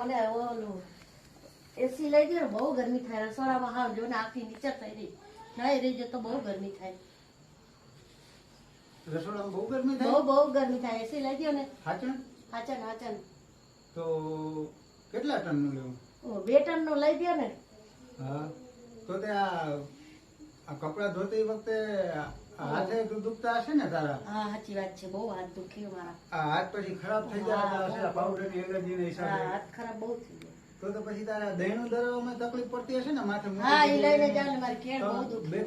ઓલે ઓલું એસી લઈ ગયો બહુ ગરમી થાય રસોડામાં. હા જો ને આખી નીચે થઈ રહી નહીં રહી જો તો બહુ ગરમી થાય. રસોડામાં બહુ ગરમી થાય. બહુ ગરમી થાય. એસી લઈ ગયો ને. હાચન હાચન તો કેટલા ટનનું લેવું? 2 ટનનું લઈ ગયો ને. હા તો તે આ કપડા ધોતી વખતે હાથે દુખતા હશે ને તારા? હા સાચી વાત છે. બહુ હાથ દુખ્યો મારા. આ હાથ પછી ખરાબ થઈ જાય હશે પાવડર ની એલર્જી ને હા હિસાબે. હાથ ખરાબ બહુ થઈ ગયો. તો પછી તારા દહીંનું દરવામાં તકલીફ પડતી હશે ને માથે? હા એ લઈને જાવ ને મારી કેળ બહુ દુખે. બે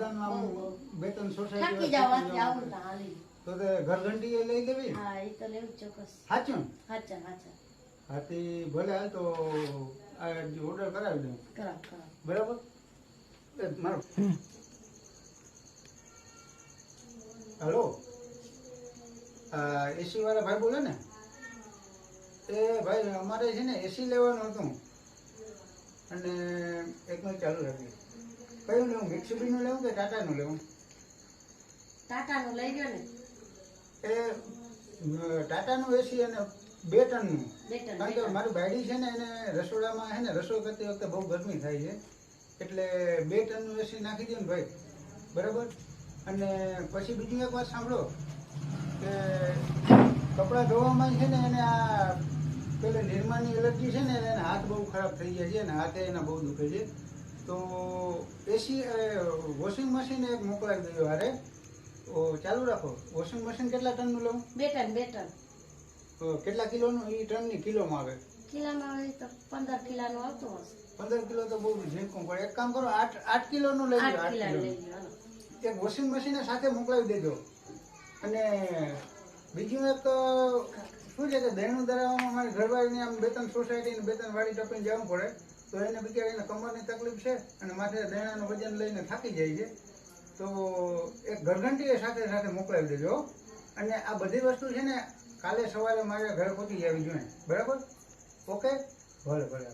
ત્રણ થાકી સોસાયટી જાવ આથી આવું ને હાલી. તો તે ઘરઘંટી એ લઈ લેવી. હા એ તો લેવું જ ચોક્કસ. હાચું હાચન હાથી ભલે હાલ તો આ ઓર્ડર કરાવી દઉં. કરાવ બરાબર. મારો હેલો એસી વાળા ભાઈ બોલે ને? એ ભાઈ અમારે છે ને એસી લેવાનું હતું અને એક મિનિટ ચાલુ રાખી. કયું લેવું? મિક્સુબીનું લેવું કે ટાટાનું લેવું? ટાટાનું લઈ ગયો ને. એ ટાટાનું એસી અને 2 ટનનું. 2 ટન. કારણ કે મારી બાયડી છે ને એને રસોડામાં છે ને રસોઈ કરતી વખતે બહુ ગરમી થાય છે એટલે 2 ટનનું એસી નાખી દો ને ભાઈ. બરાબર. અને પછી બીજું એક વાત સાંભળો કે કપડાં ધોવામાં છે ને એને આ પેલે નિરમાની એલર્જી છે ને એને હાથ બહુ ખરાબ થઈ જાય છે અને હાથે એના બહુ દુખે છે. તો એસી વોશિંગ મશીન એક મોકલાવી દેજો હારે. ચાલુ રાખો. વોશિંગ મશીન કેટલા ટનનું લઉં? 2 ટન. કેટલા કિલોનું? એ ટનની કિલોમાં આવે. કિલામાં હોય તો 15 કિલાનું આવતું હશે. 15 કિલો તો બહુ ઝીણકું પડે. એક કામ કરો 8 કિલોનું લઈ લો. 8 8 કિલા કિલો લઈ ગયો. એક વોશિંગ મશીન સાથે મોકલાવી દેજો. અને બીજું એક શું છે કે દહીંનું દરાવામાં મારી ઘરવાળીને આમ 2-3 સોસાયટી ને 2-3 વાડી ટપીને જવું પડે તો એને બિચારીને કમરની તકલીફ છે અને માથે દહીંનું વજન લઈને થાકી જાય છે. તો એક ઘરઘંટી સાથે મોકલાવી દેજો. અને આ બધી વસ્તુ છે ને કાલે સવારે મારે ઘરે પહોંચી જવી જોઈએ. બરાબર? ઓકે ભલે.